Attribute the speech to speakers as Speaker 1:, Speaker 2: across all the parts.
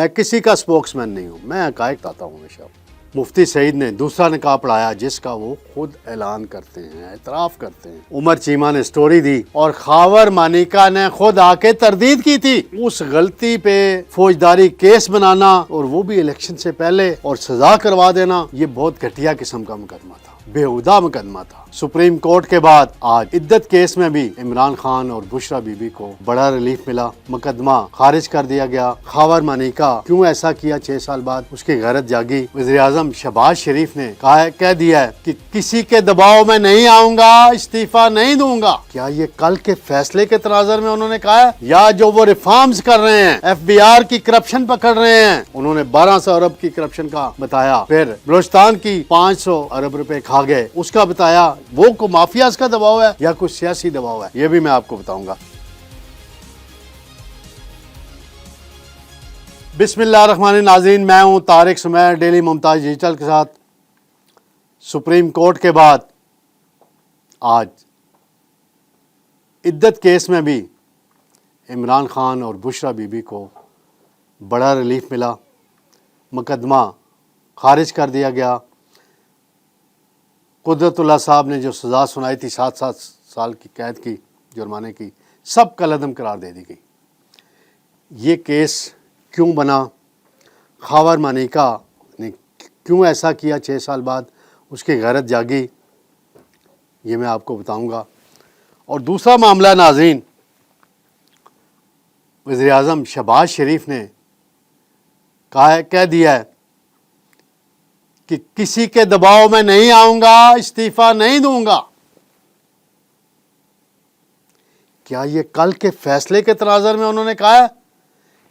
Speaker 1: میں کسی کا سپوکس مین نہیں ہوں، میں حقائق بتاتا ہوں ہمیشہ۔ مفتی سعید نے دوسرا نکاح پڑھایا جس کا وہ خود اعلان کرتے ہیں، اعتراف کرتے ہیں۔ عمر چیمہ نے سٹوری دی اور خاور مانیکا نے خود آ کے تردید کی تھی۔ اس غلطی پہ فوجداری کیس بنانا اور وہ بھی الیکشن سے پہلے اور سزا کروا دینا، یہ بہت گھٹیا قسم کا مقدمہ تھا، بےہودہ مقدمہ تھا۔ سپریم کورٹ کے بعد آج عدت کیس میں بھی عمران خان اور بشرا بی بی کو بڑا ریلیف ملا، مقدمہ خارج کر دیا گیا۔ خاور مانیکا کیوں ایسا کیا 6 سال بعد، اس کی غیرت جاگی۔ وزیر اعظم شہباز شریف نے کہہ دیا ہے کہ کسی کے دباؤ میں نہیں آؤں گا، استعفیٰ نہیں دوں گا۔ کیا یہ کل کے فیصلے کے تناظر میں انہوں نے کہا ہے، یا جو وہ ریفارمز کر رہے ہیں، ایف بی آر کی کرپشن پکڑ رہے ہیں، انہوں نے 1200 ارب کی کرپشن کا بتایا، پھر بلوچستان کی 500 ارب روپے کھا گئے اس کا بتایا، وہ کو مافیاز کا دباؤ ہے یا کوئی سیاسی دباؤ ہے، یہ بھی میں آپ کو بتاؤں گا۔ بسم اللہ الرحمن الرحیم۔ ناظرین، میں ہوں طارق سمیر، ڈیلی ممتاز ڈیجیٹل کے ساتھ۔ سپریم کورٹ کے بعد آج عدت کیس میں بھی عمران خان اور بشرا بی بی کو بڑا ریلیف ملا، مقدمہ خارج کر دیا گیا۔ قدرت اللہ صاحب نے جو سزا سنائی تھی 7 سال کی قید کی، جرمانے کی، سب کا عدم قرار دے دی گئی۔ یہ کیس کیوں بنا، خاور مانیکا نے کیوں ایسا کیا 6 سال بعد، اس کی غیرت جاگی، یہ میں آپ کو بتاؤں گا۔ اور دوسرا معاملہ ناظرین، وزیر اعظم شہباز شریف نے کہہ دیا ہے کہ کسی کے دباؤ میں نہیں آؤں گا، استعفیٰ نہیں دوں گا۔ کیا یہ کل کے فیصلے کے تناظر میں انہوں نے کہا ہے،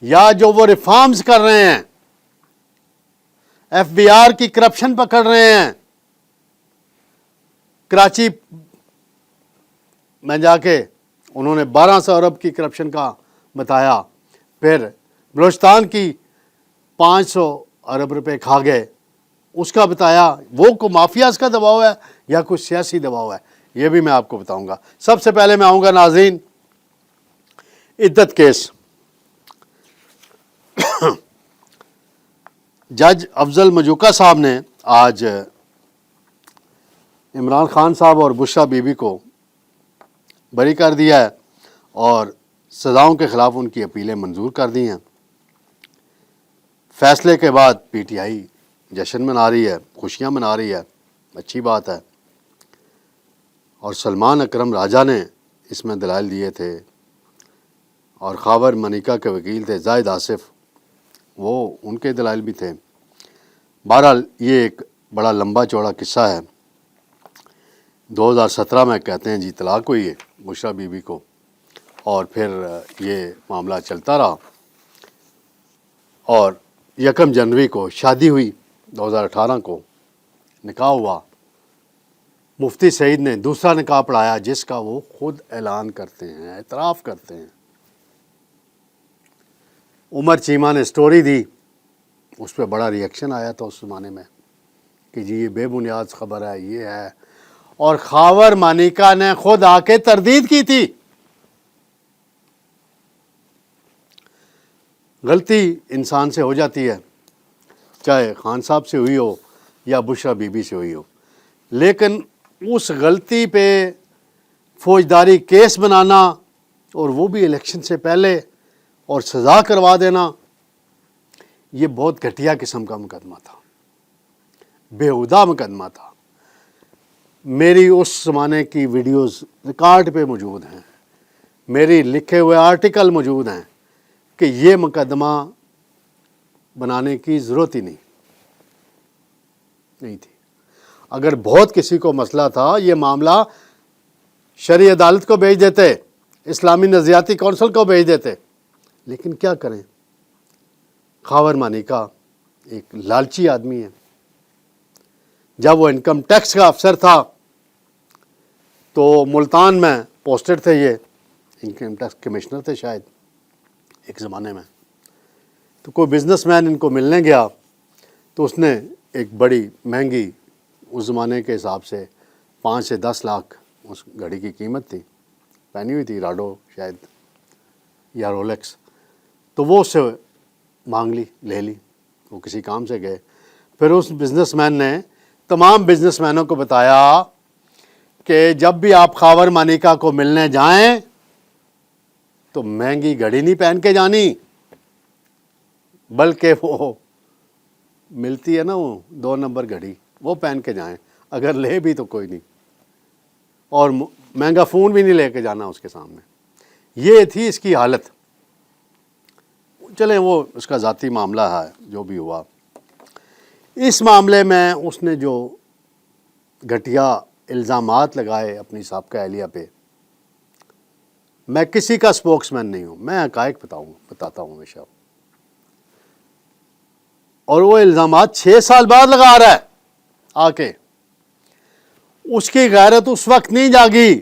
Speaker 1: یا جو وہ ریفارمز کر رہے ہیں، ایف بی آر کی کرپشن پکڑ رہے ہیں، کراچی میں جا کے انہوں نے 1200 ارب کی کرپشن کا بتایا، پھر بلوچستان کی 500 ارب روپے کھا گئے اس کا بتایا، وہ کو مافیاز کا دباؤ ہے یا کوئی سیاسی دباؤ ہے، یہ بھی میں آپ کو بتاؤں گا۔ سب سے پہلے میں آؤں گا ناظرین عدت کیس۔ جج افضل مجوکا صاحب نے آج عمران خان صاحب اور بشرا بی بی کو بری کر دیا ہے اور سزاؤں کے خلاف ان کی اپیلیں منظور کر دی ہیں۔ فیصلے کے بعد پی ٹی آئی جشن منا رہی ہے، خوشیاں منا رہی ہے، اچھی بات ہے۔ اور سلمان اکرم راجہ نے اس میں دلائل دیے تھے، اور خاور مانیکا کے وکیل تھے زاہد آصف، وہ ان کے دلائل بھی تھے۔ بہرحال یہ ایک بڑا لمبا چوڑا قصہ ہے۔ 2017 میں کہتے ہیں جی طلاق ہوئی ہے بشرا بی بی کو، اور پھر یہ معاملہ چلتا رہا، اور 1 جنوری کو شادی ہوئی، 2018 کو نکاح ہوا۔ مفتی سعید نے دوسرا نکاح پڑھایا جس کا وہ خود اعلان کرتے ہیں، اعتراف کرتے ہیں۔ عمر چیمہ نے سٹوری دی، اس پہ بڑا ری ایکشن آیا تھا اس زمانے میں کہ جی یہ بے بنیاد خبر ہے، یہ ہے، اور خاور مانیکا نے خود آ کے تردید کی تھی۔ غلطی انسان سے ہو جاتی ہے، چاہے خان صاحب سے ہوئی ہو یا بشرا بی بی سے ہوئی ہو، لیکن اس غلطی پہ فوجداری کیس بنانا اور وہ بھی الیکشن سے پہلے اور سزا کروا دینا، یہ بہت گھٹیا قسم کا مقدمہ تھا، بےہودہ مقدمہ تھا۔ میری اس زمانے کی ویڈیوز ریکارڈ پہ موجود ہیں، میری لکھے ہوئے آرٹیکل موجود ہیں کہ یہ مقدمہ بنانے کی ضرورت ہی نہیں تھی۔ اگر بہت کسی کو مسئلہ تھا، یہ معاملہ شرعی عدالت کو بھیج دیتے، اسلامی نظریاتی کونسل کو بھیج دیتے، لیکن کیا کریں، خاور مانیکا ایک لالچی آدمی ہے۔ جب وہ انکم ٹیکس کا افسر تھا تو ملتان میں پوسٹڈ تھے، یہ انکم ٹیکس کمشنر تھے شاید ایک زمانے میں، تو کوئی بزنس مین ان کو ملنے گیا تو اس نے ایک بڑی مہنگی، اس زمانے کے حساب سے 5 سے 10 لاکھ اس گھڑی کی قیمت تھی، پہنی ہوئی تھی، راڈو شاید یا رولیکس، تو وہ اس سے مانگ لی، لے لی، وہ کسی کام سے گئے. پھر اس بزنس مین نے تمام بزنس مینوں کو بتایا کہ جب بھی آپ خاور مانیکا کو ملنے جائیں تو مہنگی گھڑی نہیں پہن کے جانی، بلکہ وہ ملتی ہے نا وہ 2 نمبر گھڑی، وہ پہن کے جائیں، اگر لے بھی تو کوئی نہیں، اور مہنگا فون بھی نہیں لے کے جانا اس کے سامنے. یہ تھی اس کی حالت. چلیں وہ اس کا ذاتی معاملہ ہے جو بھی ہوا. اس معاملے میں اس نے جو گھٹیا الزامات لگائے اپنی سابقہ اہلیہ پہ، میں کسی کا سپوکس مین نہیں ہوں، میں حقائق بتاتا ہوں ہمیشہ. اور وہ الزامات 6 سال بعد لگا رہا ہے آ کے. اس کی غیرت اس وقت نہیں جاگی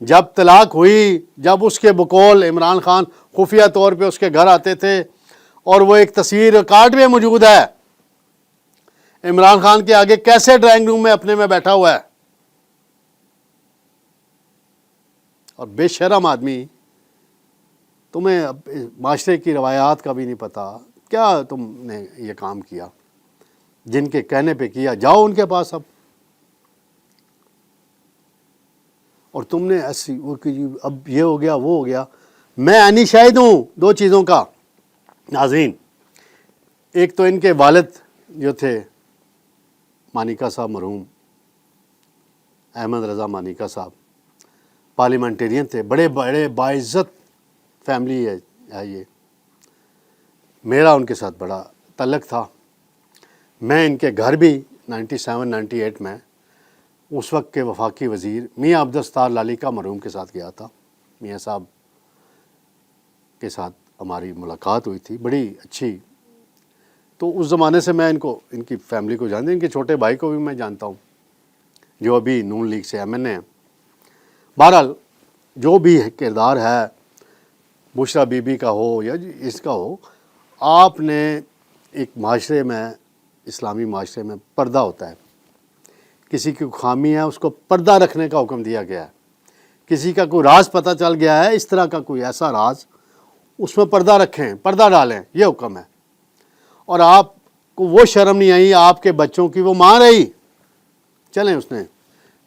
Speaker 1: جب طلاق ہوئی، جب اس کے بقول عمران خان خفیہ طور پہ اس کے گھر آتے تھے، اور وہ ایک تصویر ریکارڈ میں موجود ہے عمران خان کے آگے کیسے ڈرائنگ روم میں اپنے میں بیٹھا ہوا ہے. اور بے شرم آدمی، تمہیں معاشرے کی روایات کا بھی نہیں پتا، کیا تم نے یہ کام کیا؟ جن کے کہنے پہ کیا، جاؤ ان کے پاس اب. اور تم نے ایسی اب یہ ہو گیا وہ ہو گیا. میں عینی شاہد ہوں 2 چیزوں کا ناظرین. ایک تو ان کے والد جو تھے مانیکا صاحب، مرحوم احمد رضا مانیکا صاحب، پارلیمنٹیرین تھے، بڑے بڑے باعزت فیملی ہے یہ. میرا ان کے ساتھ بڑا تعلق تھا. میں ان کے گھر بھی 97-98 میں اس وقت کے وفاقی وزیر میاں عبدالستار لالیکا مرحوم کے ساتھ گیا تھا. میاں صاحب کے ساتھ ہماری ملاقات ہوئی تھی، بڑی اچھی. تو اس زمانے سے میں ان کی فیملی کو جانتا ہوں، ان کے چھوٹے بھائی کو بھی میں جانتا ہوں جو ابھی نون لیگ سے ایم این اے ہیں. بہرحال جو بھی کردار ہے، بشرا بی بی کا ہو یا اس کا ہو، آپ نے ایک معاشرے میں، اسلامی معاشرے میں پردہ ہوتا ہے. کسی کی خامی ہے اس کو پردہ رکھنے کا حکم دیا گیا ہے. کسی کا کوئی راز پتہ چل گیا ہے، اس طرح کا کوئی ایسا راز، اس میں پردہ رکھیں، پردہ ڈالیں، یہ حکم ہے. اور آپ کو وہ شرم نہیں آئی آپ کے بچوں کی، وہ ماں رہی. چلیں اس نے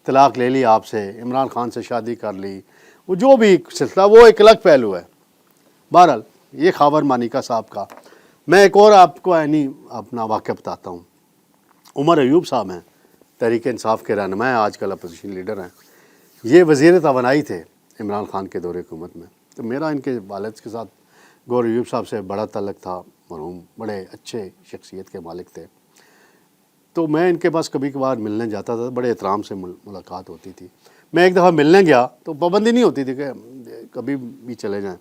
Speaker 1: طلاق لے لی آپ سے، عمران خان سے شادی کر لی، وہ جو بھی سلسلہ، وہ ایک الگ پہلو ہے. بہرحال یہ خاور مانیکا صاحب کا. میں ایک اور آپ کو اپنا واقعہ بتاتا ہوں. عمر ایوب صاحب ہیں، تحریک انصاف کے رہنما ہیں، آج کل اپوزیشن لیڈر ہیں. یہ وزیر توانائی تھے عمران خان کے دور حکومت میں. تو میرا ان کے والد کے ساتھ گور ایوب صاحب سے بڑا تعلق تھا. مرحوم بڑے اچھے شخصیت کے مالک تھے. تو میں ان کے پاس کبھی کبھار ملنے جاتا تھا، بڑے احترام سے ملاقات ہوتی تھی. میں ایک دفعہ ملنے گیا تو پابندی نہیں ہوتی تھی کہ کبھی بھی چلے جائیں،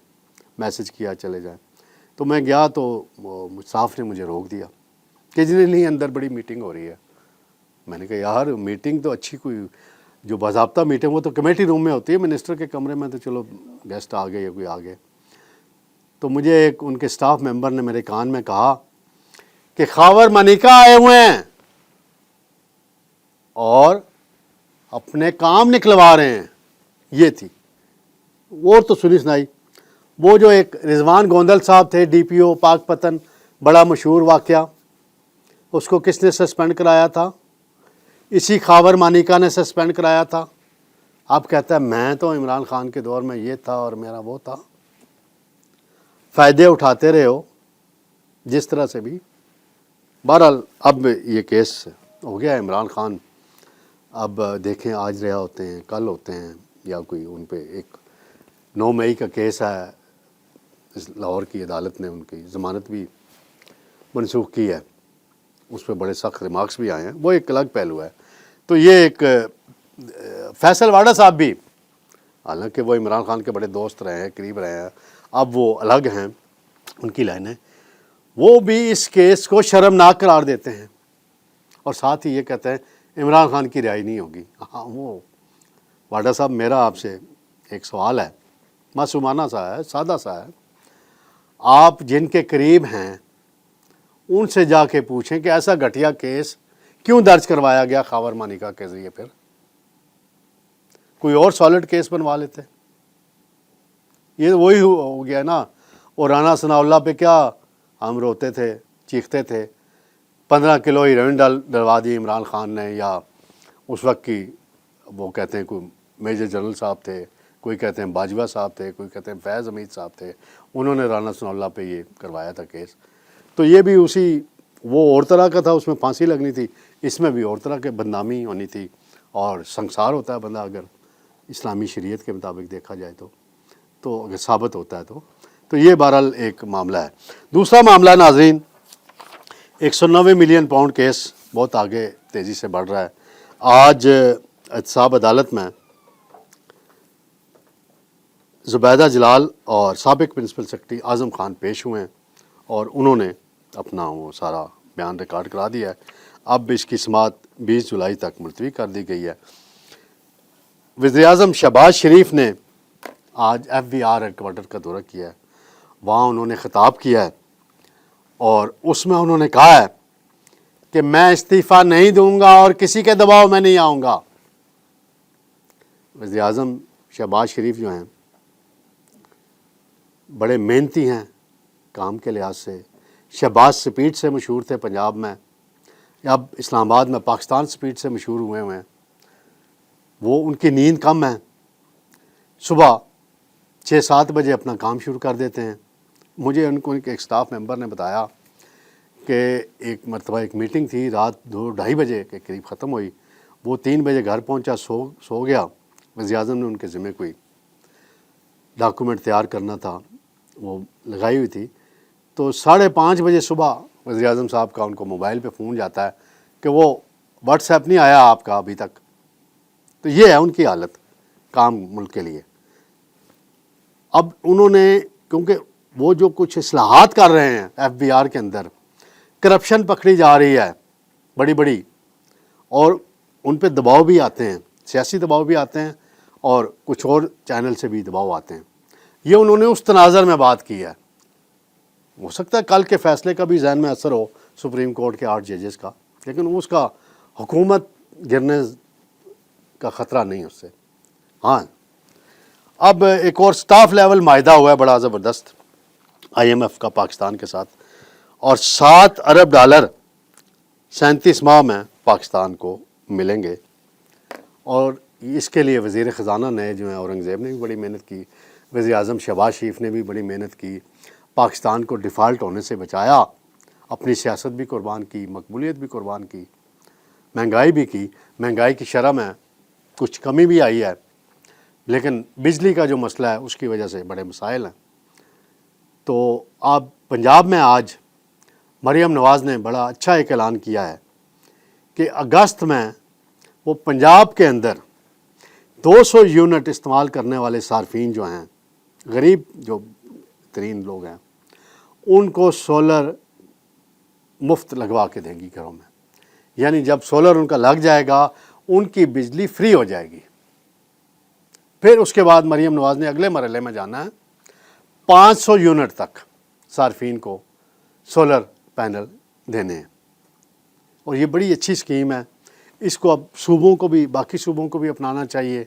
Speaker 1: میسج کیا چلے جائیں. تو میں گیا تو صاحب نے مجھے روک دیا کہ جی نہیں، اندر بڑی میٹنگ ہو رہی ہے. میں نے کہا یار میٹنگ تو اچھی، کوئی جو باضابطہ میٹنگ وہ تو کمیٹی روم میں ہوتی ہے، منسٹر کے کمرے میں تو چلو گیسٹ آ گئے یا کوئی آ گئے. تو مجھے ایک ان کے سٹاف ممبر نے میرے کان میں کہا کہ خاور مانیکا آئے ہوئے ہیں اور اپنے کام نکلوا رہے ہیں. یہ تھی. اور تو سنی سنائی. وہ جو ایک رضوان گوندل صاحب تھے ڈی پی او پاک پتن، بڑا مشہور واقعہ، اس کو کس نے سسپینڈ کرایا تھا؟ اسی خاور مانیکا نے سسپینڈ کرایا تھا. آپ کہتا ہے میں تو عمران خان کے دور میں یہ تھا اور میرا وہ تھا. فائدے اٹھاتے رہے ہو جس طرح سے بھی. بہرحال اب یہ کیس ہو گیا. عمران خان اب دیکھیں آج رہا ہوتے ہیں، کل ہوتے ہیں، یا کوئی ان پہ ایک 9 مئی کا کیس ہے، لاہور کی عدالت نے ان کی ضمانت بھی منسوخ کی ہے. اس پہ بڑے سخت ریمارکس بھی آئے ہیں، وہ ایک الگ پہلو ہے. تو یہ ایک فیصل واڈا صاحب بھی، حالانکہ وہ عمران خان کے بڑے دوست رہے ہیں، قریب رہے ہیں، اب وہ الگ ہیں، ان کی لائنیں، وہ بھی اس کیس کو شرمناک قرار دیتے ہیں اور ساتھ ہی یہ کہتے ہیں عمران خان کی رہائی نہیں ہوگی. ہاں وہ واڈا صاحب، میرا آپ سے ایک سوال ہے، معصومانہ سا ہے، سادہ سا ہے. آپ جن کے قریب ہیں ان سے جا کے پوچھیں کہ ایسا گھٹیا کیس کیوں درج کروایا گیا خاور مانیکا کے ذریعے. پھر کوئی اور سالڈ کیس بنوا لیتے. یہ وہی ہو گیا نا. اور رانا ثناء اللہ پہ کیا ہم روتے تھے، چیختے تھے، 15 کلو ہیروئن ڈلوا دی عمران خان نے، یا اس وقت کی وہ کہتے ہیں کوئی میجر جنرل صاحب تھے، کوئی کہتے ہیں باجوہ صاحب تھے، کوئی کہتے ہیں فیض حمید صاحب تھے، انہوں نے رانا ثناء اللہ پہ یہ کروایا تھا کیس. تو یہ بھی اسی وہ اور طرح کا تھا، اس میں پھانسی لگنی تھی، اس میں بھی اور طرح کے بدنامی ہونی تھی، اور سنسار ہوتا ہے بندہ اگر اسلامی شریعت کے مطابق دیکھا جائے تو اگر ثابت ہوتا ہے تو یہ بہرحال ایک معاملہ ہے. دوسرا معاملہ ناظرین، 190 ملین پاؤنڈ کیس بہت آگے تیزی سے بڑھ رہا ہے. آج احتساب عدالت میں زبیدہ جلال اور سابق پرنسپل سیکرٹری اعظم خان پیش ہوئے ہیں، اور انہوں نے اپنا وہ سارا بیان ریکارڈ کرا دیا ہے. اب اس کی سماعت 20 جولائی تک ملتوی کر دی گئی ہے. وزیراعظم شہباز شریف نے آج FBR ہیڈ کوارٹر کا دورہ کیا ہے. وہاں انہوں نے خطاب کیا ہے، اور اس میں انہوں نے کہا ہے کہ میں استعفیٰ نہیں دوں گا اور کسی کے دباؤ میں نہیں آؤں گا. وزیراعظم شہباز شریف جو ہیں بڑے محنتی ہیں کام کے لحاظ سے. شہباز سپیڈ سے مشہور تھے پنجاب میں، اب اسلام آباد میں پاکستان سپیڈ سے مشہور ہوئے ہیں. وہ ان کی نیند کم ہے، صبح 6-7 بجے اپنا کام شروع کر دیتے ہیں. مجھے ان کو ایک سٹاف ممبر نے بتایا کہ ایک مرتبہ ایک میٹنگ تھی، رات 2-2:30 بجے کے قریب ختم ہوئی. وہ 3 بجے گھر پہنچا، سو گیا. وزیراعظم نے ان کے ذمہ کوئی ڈاکومنٹ تیار کرنا تھا، وہ لگائی ہوئی تھی. تو 5:30 بجے صبح وزیراعظم صاحب کا ان کو موبائل پہ فون جاتا ہے کہ وہ واٹس ایپ نہیں آیا آپ کا ابھی تک. تو یہ ہے ان کی حالت کام ملک کے لیے. اب انہوں نے کیونکہ وہ جو کچھ اصلاحات کر رہے ہیں FBR کے اندر، کرپشن پکڑی جا رہی ہے بڑی بڑی، اور ان پہ دباؤ بھی آتے ہیں، سیاسی دباؤ بھی آتے ہیں، اور کچھ اور چینل سے بھی دباؤ آتے ہیں. یہ انہوں نے اس تناظر میں بات کی ہے. ہو سکتا ہے کل کے فیصلے کا بھی ذہن میں اثر ہو سپریم کورٹ کے 8 ججز کا، لیکن اس کا حکومت گرنے کا خطرہ نہیں اس سے. ہاں، اب ایک اور سٹاف لیول معاہدہ ہوا ہے بڑا زبردست IMF کا پاکستان کے ساتھ، اور $7 ارب 37 ماہ میں پاکستان کو ملیں گے. اور اس کے لیے وزیر خزانہ نئے جو ہیں اورنگزیب نے بھی بڑی محنت کی، وزیر اعظم شہباز شریف نے بھی بڑی محنت کی، پاکستان کو ڈیفالٹ ہونے سے بچایا، اپنی سیاست بھی قربان کی، مقبولیت بھی قربان کی، مہنگائی بھی کی. مہنگائی کی شرح میں کچھ کمی بھی آئی ہے، لیکن بجلی کا جو مسئلہ ہے اس کی وجہ سے بڑے مسائل ہیں. تو اب پنجاب میں آج مریم نواز نے بڑا اچھا ایک اعلان کیا ہے کہ اگست میں وہ پنجاب کے اندر 200 یونٹ استعمال کرنے والے صارفین جو ہیں، غریب جو ترین لوگ ہیں، ان کو سولر مفت لگوا کے دیں گی گھروں میں. یعنی جب سولر ان کا لگ جائے گا ان کی بجلی فری ہو جائے گی. پھر اس کے بعد مریم نواز نے اگلے مرحلے میں جانا ہے، 500 یونٹ تک صارفین کو سولر پینل دینے ہیں. اور یہ بڑی اچھی اسکیم ہے. اس کو اب صوبوں کو بھی، باقی صوبوں کو بھی اپنانا چاہیے،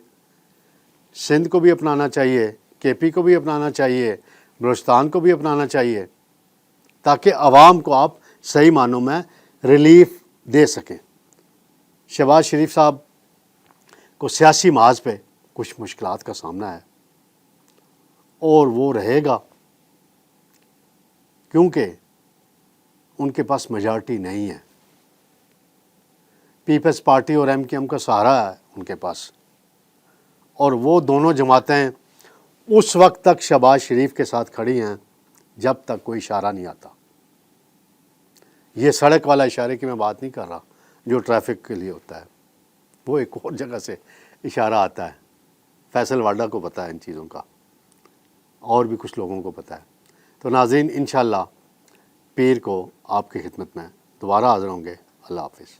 Speaker 1: سندھ کو بھی اپنانا چاہیے، KP کو بھی اپنانا چاہیے، بلوچستان کو بھی اپنانا چاہیے، تاکہ عوام کو آپ صحیح معنوں میں ریلیف دے سکیں. شہباز شریف صاحب کو سیاسی محاذ پہ کچھ مشکلات کا سامنا ہے، اور وہ رہے گا، کیونکہ ان کے پاس میجارٹی نہیں ہے. پیپلز پارٹی اور MKM کا سہارا ہے ان کے پاس، اور وہ دونوں جماعتیں اس وقت تک شہباز شریف کے ساتھ کھڑی ہیں جب تک کوئی اشارہ نہیں آتا. یہ سڑک والا اشارے کی میں بات نہیں کر رہا جو ٹریفک کے لیے ہوتا ہے، وہ ایک اور جگہ سے اشارہ آتا ہے. فیصل واڈا کو پتہ ہے ان چیزوں کا، اور بھی کچھ لوگوں کو پتہ ہے. تو ناظرین، انشاءاللہ پیر کو آپ کی خدمت میں دوبارہ حاضر ہوں گے. اللہ حافظ.